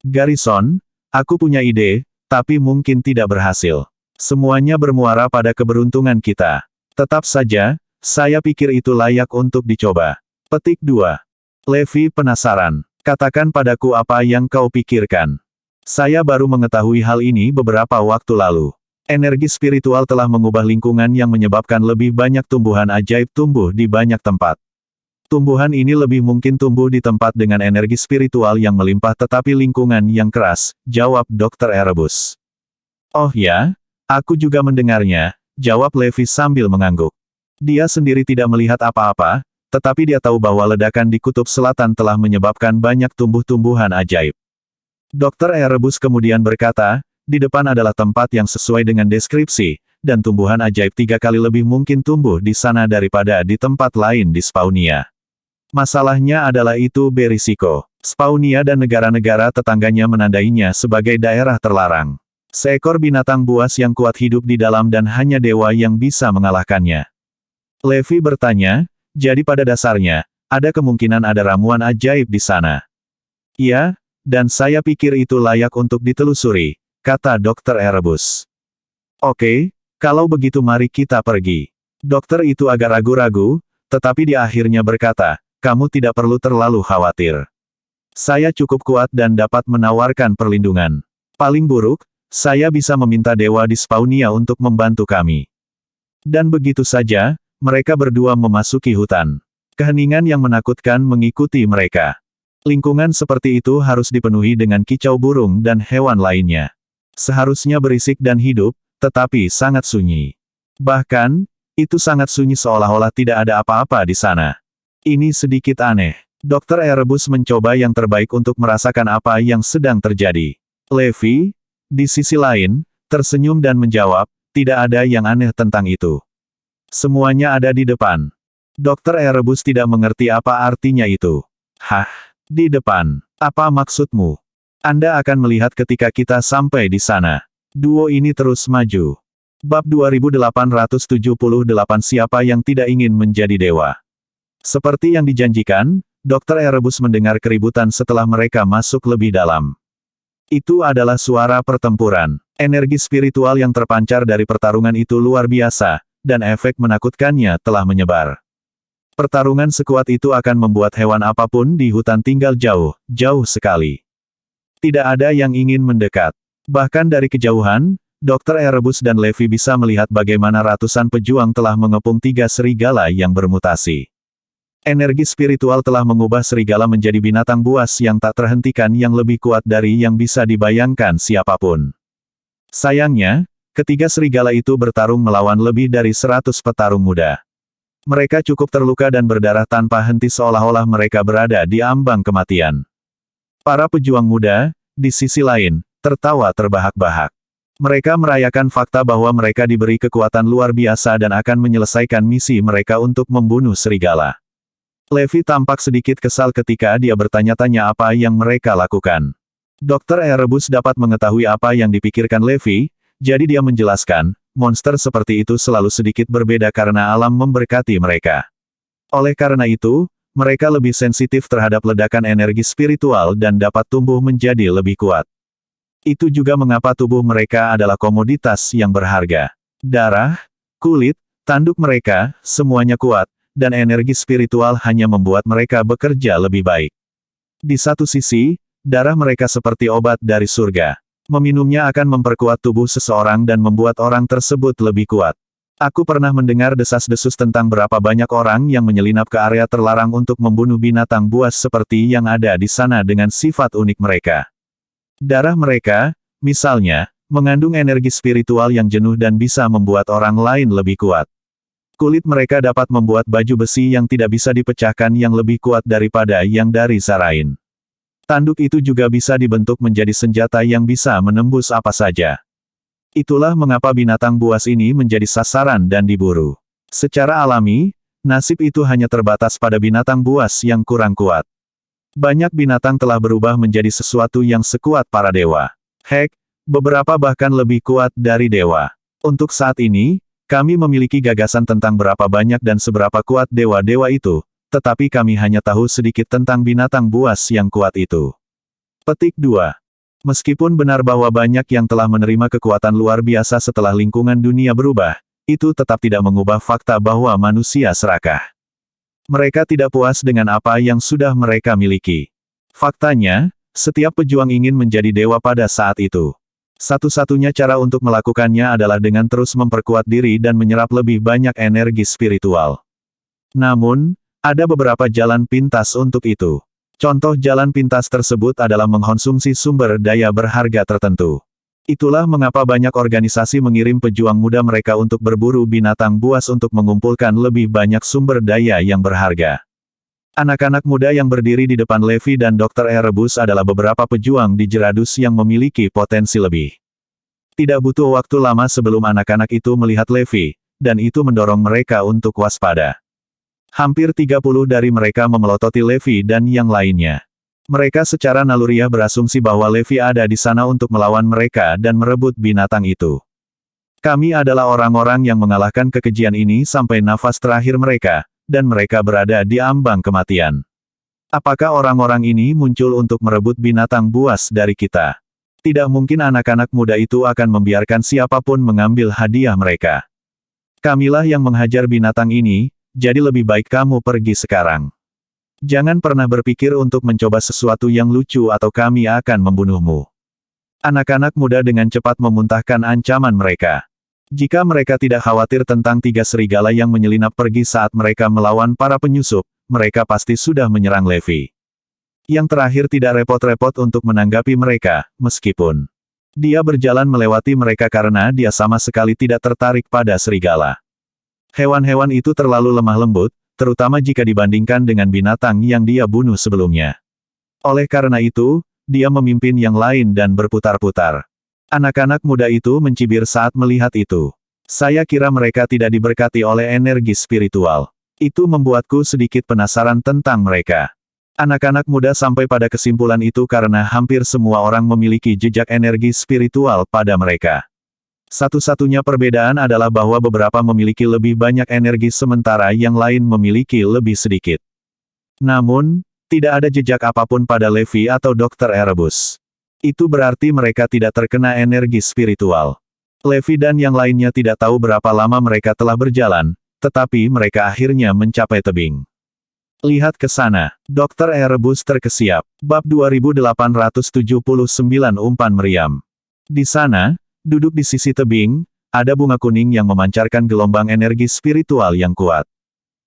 Garrison, aku punya ide, tapi mungkin tidak berhasil. Semuanya bermuara pada keberuntungan kita. Tetap saja, saya pikir itu layak untuk dicoba. Petik 2. Levi penasaran. Katakan padaku apa yang kau pikirkan. Saya baru mengetahui hal ini beberapa waktu lalu. Energi spiritual telah mengubah lingkungan yang menyebabkan lebih banyak tumbuhan ajaib tumbuh di banyak tempat. Tumbuhan ini lebih mungkin tumbuh di tempat dengan energi spiritual yang melimpah tetapi lingkungan yang keras, jawab Dr. Erebus. Oh ya, aku juga mendengarnya, jawab Levi sambil mengangguk. Dia sendiri tidak melihat apa-apa, tetapi dia tahu bahwa ledakan di Kutub Selatan telah menyebabkan banyak tumbuh-tumbuhan ajaib. Dr. Erebus kemudian berkata, di depan adalah tempat yang sesuai dengan deskripsi, dan tumbuhan ajaib 3 kali lebih mungkin tumbuh di sana daripada di tempat lain di Spawnia. Masalahnya adalah itu berisiko. Spawnia dan negara-negara tetangganya menandainya sebagai daerah terlarang. Seekor binatang buas yang kuat hidup di dalam dan hanya dewa yang bisa mengalahkannya. Levi bertanya, jadi pada dasarnya, ada kemungkinan ada ramuan ajaib di sana. Iya, dan saya pikir itu layak untuk ditelusuri, kata Dr. Erebus. Oke, kalau begitu mari kita pergi. Dokter itu agak ragu-ragu, tetapi dia akhirnya berkata, kamu tidak perlu terlalu khawatir. Saya cukup kuat dan dapat menawarkan perlindungan. Paling buruk, saya bisa meminta dewa di Spawnia untuk membantu kami. Dan begitu saja, mereka berdua memasuki hutan. Keheningan yang menakutkan mengikuti mereka. Lingkungan seperti itu harus dipenuhi dengan kicau burung dan hewan lainnya. Seharusnya berisik dan hidup, tetapi sangat sunyi. Bahkan, itu sangat sunyi seolah-olah tidak ada apa-apa di sana. Ini sedikit aneh. Dr. Erebus mencoba yang terbaik untuk merasakan apa yang sedang terjadi. Levi, di sisi lain, tersenyum dan menjawab, tidak ada yang aneh tentang itu. Semuanya ada di depan. Dr. Erebus tidak mengerti apa artinya itu. Hah? Di depan? Apa maksudmu? Anda akan melihat ketika kita sampai di sana. Duo ini terus maju. Bab 2878 Siapa yang tidak ingin menjadi dewa? Seperti yang dijanjikan, Dr. Erebus mendengar keributan setelah mereka masuk lebih dalam. Itu adalah suara pertempuran. Energi spiritual yang terpancar dari pertarungan itu luar biasa, dan efek menakutkannya telah menyebar. Pertarungan sekuat itu akan membuat hewan apapun di hutan tinggal jauh, jauh sekali. Tidak ada yang ingin mendekat. Bahkan dari kejauhan, Dr. Erebus dan Levi bisa melihat bagaimana ratusan pejuang telah mengepung 3 serigala yang bermutasi. Energi spiritual telah mengubah serigala menjadi binatang buas yang tak terhentikan yang lebih kuat dari yang bisa dibayangkan siapapun. Sayangnya, ketiga serigala itu bertarung melawan lebih dari 100 petarung muda. Mereka cukup terluka dan berdarah tanpa henti seolah-olah mereka berada di ambang kematian. Para pejuang muda, di sisi lain, tertawa terbahak-bahak. Mereka merayakan fakta bahwa mereka diberi kekuatan luar biasa dan akan menyelesaikan misi mereka untuk membunuh serigala. Levi tampak sedikit kesal ketika dia bertanya-tanya apa yang mereka lakukan. Dr. Erebus dapat mengetahui apa yang dipikirkan Levi, jadi dia menjelaskan, monster seperti itu selalu sedikit berbeda karena alam memberkati mereka. Oleh karena itu, mereka lebih sensitif terhadap ledakan energi spiritual dan dapat tumbuh menjadi lebih kuat. Itu juga mengapa tubuh mereka adalah komoditas yang berharga. Darah, kulit, tanduk mereka, semuanya kuat, dan energi spiritual hanya membuat mereka bekerja lebih baik. Di satu sisi, darah mereka seperti obat dari surga. Meminumnya akan memperkuat tubuh seseorang dan membuat orang tersebut lebih kuat. Aku pernah mendengar desas-desus tentang berapa banyak orang yang menyelinap ke area terlarang untuk membunuh binatang buas seperti yang ada di sana dengan sifat unik mereka. Darah mereka, misalnya, mengandung energi spiritual yang jenuh dan bisa membuat orang lain lebih kuat. Kulit mereka dapat membuat baju besi yang tidak bisa dipecahkan yang lebih kuat daripada yang dari Zarain. Tanduk itu juga bisa dibentuk menjadi senjata yang bisa menembus apa saja. Itulah mengapa binatang buas ini menjadi sasaran dan diburu. Secara alami, nasib itu hanya terbatas pada binatang buas yang kurang kuat. Banyak binatang telah berubah menjadi sesuatu yang sekuat para dewa. Heck, beberapa bahkan lebih kuat dari dewa. Untuk saat ini, kami memiliki gagasan tentang berapa banyak dan seberapa kuat dewa-dewa itu, tetapi kami hanya tahu sedikit tentang binatang buas yang kuat itu. Petik 2. Meskipun benar bahwa banyak yang telah menerima kekuatan luar biasa setelah lingkungan dunia berubah, itu tetap tidak mengubah fakta bahwa manusia serakah. Mereka tidak puas dengan apa yang sudah mereka miliki. Faktanya, setiap pejuang ingin menjadi dewa pada saat itu. Satu-satunya cara untuk melakukannya adalah dengan terus memperkuat diri dan menyerap lebih banyak energi spiritual. Namun, ada beberapa jalan pintas untuk itu. Contoh jalan pintas tersebut adalah mengkonsumsi sumber daya berharga tertentu. Itulah mengapa banyak organisasi mengirim pejuang muda mereka untuk berburu binatang buas untuk mengumpulkan lebih banyak sumber daya yang berharga. Anak-anak muda yang berdiri di depan Levi dan Dr. Erebus adalah beberapa pejuang di Jeradus yang memiliki potensi lebih. Tidak butuh waktu lama sebelum anak-anak itu melihat Levi, dan itu mendorong mereka untuk waspada. Hampir 30 dari mereka memelototi Levi dan yang lainnya. Mereka secara naluriah berasumsi bahwa Levi ada di sana untuk melawan mereka dan merebut binatang itu. Kami adalah orang-orang yang mengalahkan kekejian ini sampai nafas terakhir mereka, dan mereka berada di ambang kematian. Apakah orang-orang ini muncul untuk merebut binatang buas dari kita? Tidak mungkin anak-anak muda itu akan membiarkan siapapun mengambil hadiah mereka. Kamilah yang menghajar binatang ini, jadi lebih baik kamu pergi sekarang. Jangan pernah berpikir untuk mencoba sesuatu yang lucu atau kami akan membunuhmu. Anak-anak muda dengan cepat memuntahkan ancaman mereka. Jika mereka tidak khawatir tentang 3 serigala yang menyelinap pergi saat mereka melawan para penyusup, mereka pasti sudah menyerang Levi. Yang terakhir tidak repot-repot untuk menanggapi mereka, meskipun dia berjalan melewati mereka karena dia sama sekali tidak tertarik pada serigala. Hewan-hewan itu terlalu lemah lembut, terutama jika dibandingkan dengan binatang yang dia bunuh sebelumnya. Oleh karena itu, dia memimpin yang lain dan berputar-putar. Anak-anak muda itu mencibir saat melihat itu. Saya kira mereka tidak diberkati oleh energi spiritual. Itu membuatku sedikit penasaran tentang mereka. Anak-anak muda sampai pada kesimpulan itu karena hampir semua orang memiliki jejak energi spiritual pada mereka. Satu-satunya perbedaan adalah bahwa beberapa memiliki lebih banyak energi sementara yang lain memiliki lebih sedikit. Namun, tidak ada jejak apapun pada Levi atau Dr. Erebus. Itu berarti mereka tidak terkena energi spiritual. Levi dan yang lainnya tidak tahu berapa lama mereka telah berjalan, tetapi mereka akhirnya mencapai tebing. Lihat ke sana. Dr. Erebus terkesiap. Bab 2879 Umpan Meriam. Di sana, duduk di sisi tebing, ada bunga kuning yang memancarkan gelombang energi spiritual yang kuat.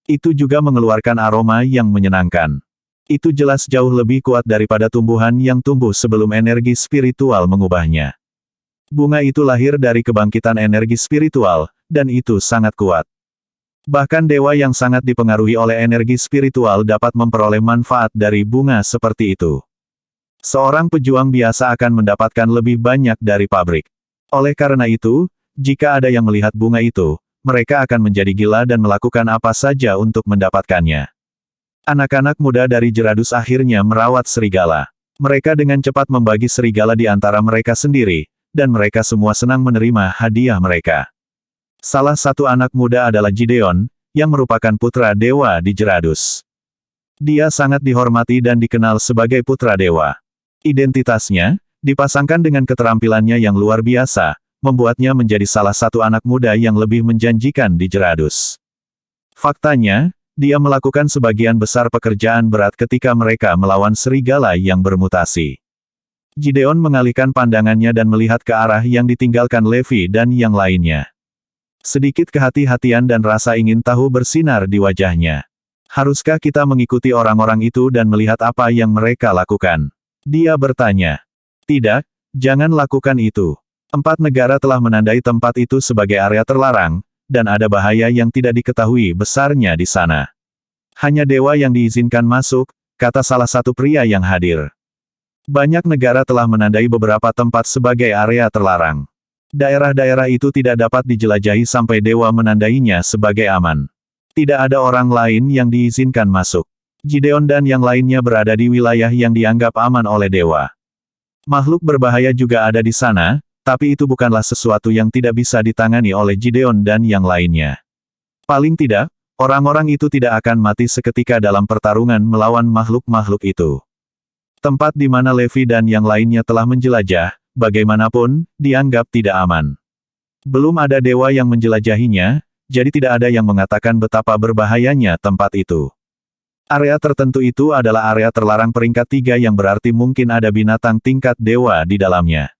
Itu juga mengeluarkan aroma yang menyenangkan. Itu jelas jauh lebih kuat daripada tumbuhan yang tumbuh sebelum energi spiritual mengubahnya. Bunga itu lahir dari kebangkitan energi spiritual, dan itu sangat kuat. Bahkan dewa yang sangat dipengaruhi oleh energi spiritual dapat memperoleh manfaat dari bunga seperti itu. Seorang pejuang biasa akan mendapatkan lebih banyak dari pabrik. Oleh karena itu, jika ada yang melihat bunga itu, mereka akan menjadi gila dan melakukan apa saja untuk mendapatkannya. Anak-anak muda dari Jeradus akhirnya merawat serigala. Mereka dengan cepat membagi serigala di antara mereka sendiri, dan mereka semua senang menerima hadiah mereka. Salah satu anak muda adalah Gideon, yang merupakan putra dewa di Jeradus. Dia sangat dihormati dan dikenal sebagai putra dewa. Identitasnya, dipasangkan dengan keterampilannya yang luar biasa, membuatnya menjadi salah satu anak muda yang lebih menjanjikan di Jeradus. Faktanya, dia melakukan sebagian besar pekerjaan berat ketika mereka melawan serigala yang bermutasi. Gideon mengalihkan pandangannya dan melihat ke arah yang ditinggalkan Levi dan yang lainnya. Sedikit kehati-hatian dan rasa ingin tahu bersinar di wajahnya. Haruskah kita mengikuti orang-orang itu dan melihat apa yang mereka lakukan? Dia bertanya. Tidak, jangan lakukan itu. 4 negara telah menandai tempat itu sebagai area terlarang, dan ada bahaya yang tidak diketahui besarnya di sana. Hanya dewa yang diizinkan masuk, kata salah satu pria yang hadir. Banyak negara telah menandai beberapa tempat sebagai area terlarang. Daerah-daerah itu tidak dapat dijelajahi sampai dewa menandainya sebagai aman. Tidak ada orang lain yang diizinkan masuk. Gideon dan yang lainnya berada di wilayah yang dianggap aman oleh dewa. Makhluk berbahaya juga ada di sana, tapi itu bukanlah sesuatu yang tidak bisa ditangani oleh Gideon dan yang lainnya. Paling tidak, orang-orang itu tidak akan mati seketika dalam pertarungan melawan makhluk-makhluk itu. Tempat di mana Levi dan yang lainnya telah menjelajah, bagaimanapun, dianggap tidak aman. Belum ada dewa yang menjelajahinya, jadi tidak ada yang mengatakan betapa berbahayanya tempat itu. Area tertentu itu adalah area terlarang peringkat 3 yang berarti mungkin ada binatang tingkat dewa di dalamnya.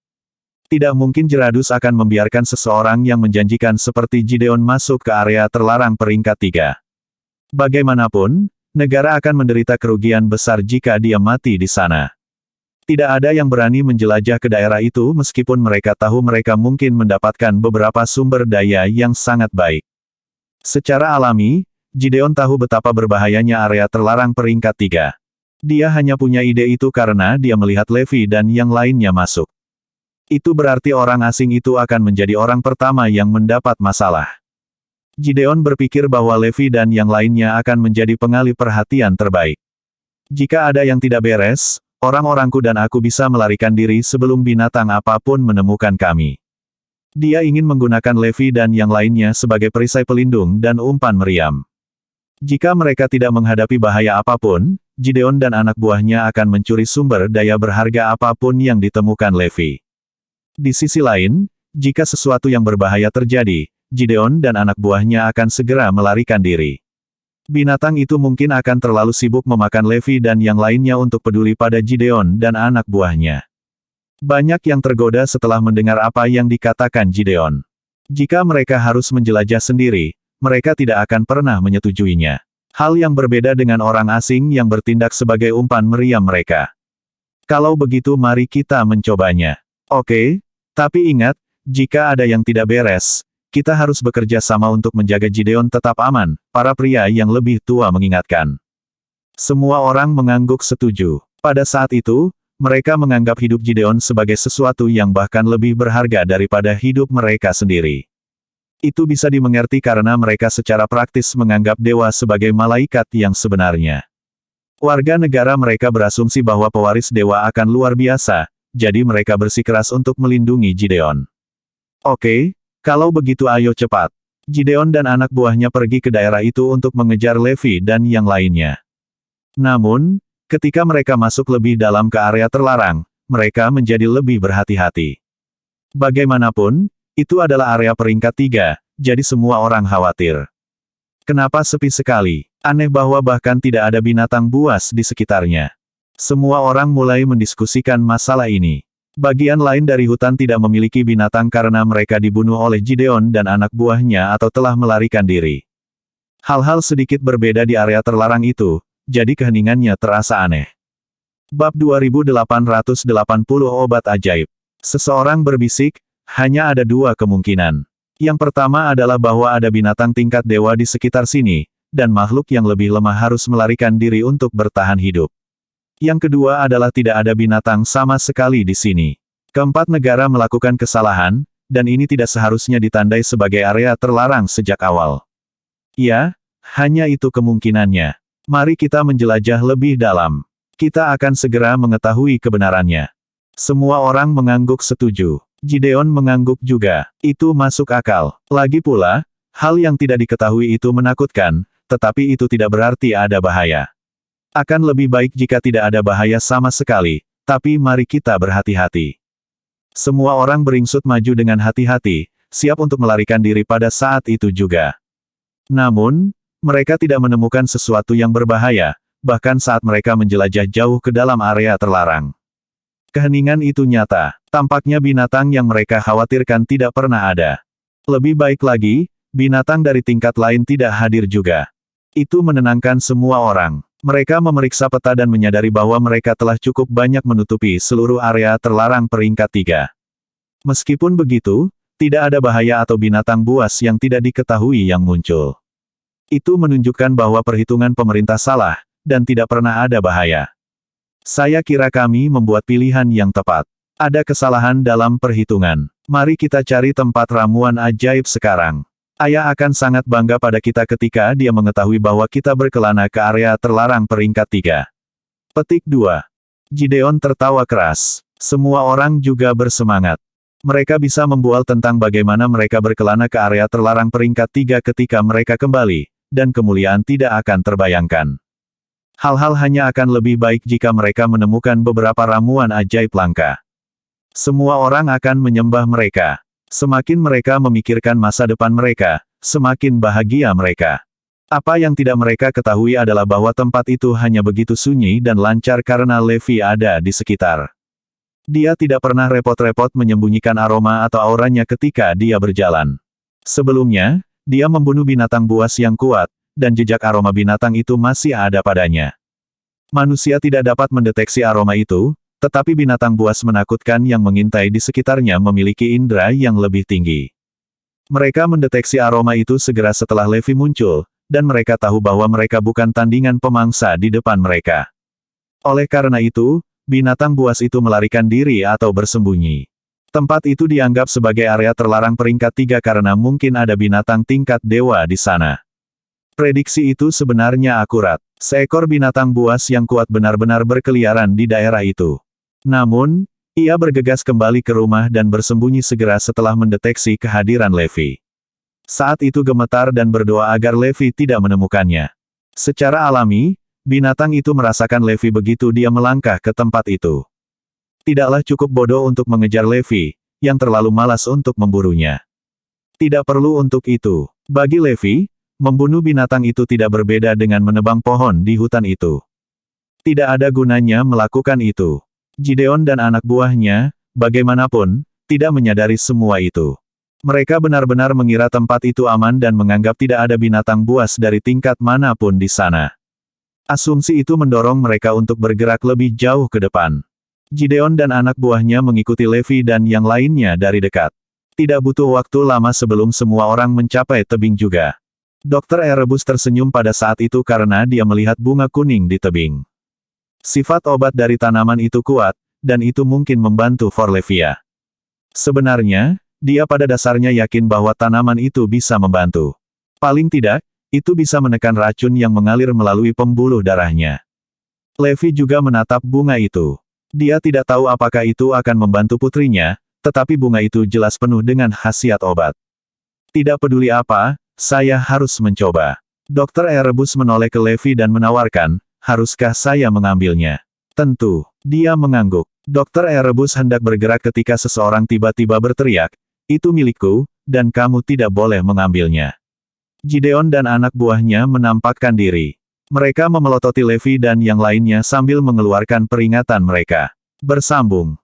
Tidak mungkin Jeradus akan membiarkan seseorang yang menjanjikan seperti Gideon masuk ke area terlarang peringkat 3. Bagaimanapun, negara akan menderita kerugian besar jika dia mati di sana. Tidak ada yang berani menjelajah ke daerah itu meskipun mereka tahu mereka mungkin mendapatkan beberapa sumber daya yang sangat baik. Secara alami, Gideon tahu betapa berbahayanya area terlarang peringkat 3. Dia hanya punya ide itu karena dia melihat Levi dan yang lainnya masuk. Itu berarti orang asing itu akan menjadi orang pertama yang mendapat masalah. Gideon berpikir bahwa Levi dan yang lainnya akan menjadi pengalih perhatian terbaik. Jika ada yang tidak beres, orang-orangku dan aku bisa melarikan diri sebelum binatang apapun menemukan kami. Dia ingin menggunakan Levi dan yang lainnya sebagai perisai pelindung dan umpan meriam. Jika mereka tidak menghadapi bahaya apapun, Gideon dan anak buahnya akan mencuri sumber daya berharga apapun yang ditemukan Levi. Di sisi lain, jika sesuatu yang berbahaya terjadi, Gideon dan anak buahnya akan segera melarikan diri. Binatang itu mungkin akan terlalu sibuk memakan Levi dan yang lainnya untuk peduli pada Gideon dan anak buahnya. Banyak yang tergoda setelah mendengar apa yang dikatakan Gideon. Jika mereka harus menjelajah sendiri, mereka tidak akan pernah menyetujuinya. Hal yang berbeda dengan orang asing yang bertindak sebagai umpan meriam mereka. Kalau begitu mari kita mencobanya. Oke, tapi ingat, jika ada yang tidak beres, kita harus bekerja sama untuk menjaga Gideon tetap aman, para pria yang lebih tua mengingatkan. Semua orang mengangguk setuju. Pada saat itu, mereka menganggap hidup Gideon sebagai sesuatu yang bahkan lebih berharga daripada hidup mereka sendiri. Itu bisa dimengerti karena mereka secara praktis menganggap dewa sebagai malaikat yang sebenarnya. Warga negara mereka berasumsi bahwa pewaris dewa akan luar biasa, jadi mereka bersikeras untuk melindungi Gideon. Oke, kalau begitu ayo cepat. Gideon dan anak buahnya pergi ke daerah itu untuk mengejar Levi dan yang lainnya. Namun, ketika mereka masuk lebih dalam ke area terlarang, mereka menjadi lebih berhati-hati. Bagaimanapun, itu adalah area peringkat 3, jadi semua orang khawatir. Kenapa sepi sekali? Aneh bahwa bahkan tidak ada binatang buas di sekitarnya. Semua orang mulai mendiskusikan masalah ini. Bagian lain dari hutan tidak memiliki binatang karena mereka dibunuh oleh Gideon dan anak buahnya atau telah melarikan diri. Hal-hal sedikit berbeda di area terlarang itu, jadi keheningannya terasa aneh. Bab 2880 Obat Ajaib. Seseorang berbisik, hanya ada 2 kemungkinan. Yang pertama adalah bahwa ada binatang tingkat dewa di sekitar sini, dan makhluk yang lebih lemah harus melarikan diri untuk bertahan hidup. Yang kedua adalah tidak ada binatang sama sekali di sini. Keempat negara melakukan kesalahan, dan ini tidak seharusnya ditandai sebagai area terlarang sejak awal. Ya, hanya itu kemungkinannya. Mari kita menjelajah lebih dalam. Kita akan segera mengetahui kebenarannya. Semua orang mengangguk setuju. Gideon mengangguk juga. Itu masuk akal. Lagi pula, hal yang tidak diketahui itu menakutkan, tetapi itu tidak berarti ada bahaya. Akan lebih baik jika tidak ada bahaya sama sekali, tapi mari kita berhati-hati. Semua orang beringsut maju dengan hati-hati, siap untuk melarikan diri pada saat itu juga. Namun, mereka tidak menemukan sesuatu yang berbahaya, bahkan saat mereka menjelajah jauh ke dalam area terlarang. Keheningan itu nyata. Tampaknya binatang yang mereka khawatirkan tidak pernah ada. Lebih baik lagi, binatang dari tingkat lain tidak hadir juga. Itu menenangkan semua orang. Mereka memeriksa peta dan menyadari bahwa mereka telah cukup banyak menutupi seluruh area terlarang peringkat 3. Meskipun begitu, tidak ada bahaya atau binatang buas yang tidak diketahui yang muncul. Itu menunjukkan bahwa perhitungan pemerintah salah, dan tidak pernah ada bahaya. Saya kira kami membuat pilihan yang tepat. Ada kesalahan dalam perhitungan. Mari kita cari tempat ramuan ajaib sekarang. Ayah akan sangat bangga pada kita ketika dia mengetahui bahwa kita berkelana ke area terlarang peringkat 3. Petik 2. Gideon tertawa keras. Semua orang juga bersemangat. Mereka bisa membual tentang bagaimana mereka berkelana ke area terlarang peringkat 3 ketika mereka kembali, dan kemuliaan tidak akan terbayangkan. Hal-hal hanya akan lebih baik jika mereka menemukan beberapa ramuan ajaib langka. Semua orang akan menyembah mereka. Semakin mereka memikirkan masa depan mereka, semakin bahagia mereka. Apa yang tidak mereka ketahui adalah bahwa tempat itu hanya begitu sunyi dan lancar karena Levi ada di sekitar. Dia tidak pernah repot-repot menyembunyikan aroma atau auranya ketika dia berjalan. Sebelumnya, dia membunuh binatang buas yang kuat, dan jejak aroma binatang itu masih ada padanya. Manusia tidak dapat mendeteksi aroma itu, tetapi binatang buas menakutkan yang mengintai di sekitarnya memiliki indera yang lebih tinggi. Mereka mendeteksi aroma itu segera setelah Levi muncul, dan mereka tahu bahwa mereka bukan tandingan pemangsa di depan mereka. Oleh karena itu, binatang buas itu melarikan diri atau bersembunyi. Tempat itu dianggap sebagai area terlarang peringkat 3 karena mungkin ada binatang tingkat dewa di sana. Prediksi itu sebenarnya akurat. Seekor binatang buas yang kuat benar-benar berkeliaran di daerah itu. Namun, ia bergegas kembali ke rumah dan bersembunyi segera setelah mendeteksi kehadiran Levi. Saat itu gemetar dan berdoa agar Levi tidak menemukannya. Secara alami, binatang itu merasakan Levi begitu dia melangkah ke tempat itu. Tidaklah cukup bodoh untuk mengejar Levi, yang terlalu malas untuk memburunya. Tidak perlu untuk itu. Bagi Levi, membunuh binatang itu tidak berbeda dengan menebang pohon di hutan itu. Tidak ada gunanya melakukan itu. Gideon dan anak buahnya, bagaimanapun, tidak menyadari semua itu. Mereka benar-benar mengira tempat itu aman dan menganggap tidak ada binatang buas dari tingkat manapun di sana. Asumsi itu mendorong mereka untuk bergerak lebih jauh ke depan. Gideon dan anak buahnya mengikuti Levi dan yang lainnya dari dekat. Tidak butuh waktu lama sebelum semua orang mencapai tebing juga. Dr. Erebus tersenyum pada saat itu karena dia melihat bunga kuning di tebing. Sifat obat dari tanaman itu kuat, dan itu mungkin membantu Forlevia. Sebenarnya, dia pada dasarnya yakin bahwa tanaman itu bisa membantu. Paling tidak, itu bisa menekan racun yang mengalir melalui pembuluh darahnya. Levi juga menatap bunga itu. Dia tidak tahu apakah itu akan membantu putrinya, tetapi bunga itu jelas penuh dengan khasiat obat. Tidak peduli apa, saya harus mencoba. Dr. Erebus menoleh ke Levi dan menawarkan, haruskah saya mengambilnya? Tentu. Dia mengangguk. Dr. Erebus hendak bergerak ketika seseorang tiba-tiba berteriak, itu milikku, dan kamu tidak boleh mengambilnya. Gideon dan anak buahnya menampakkan diri. Mereka memelototi Levi dan yang lainnya sambil mengeluarkan peringatan mereka. Bersambung.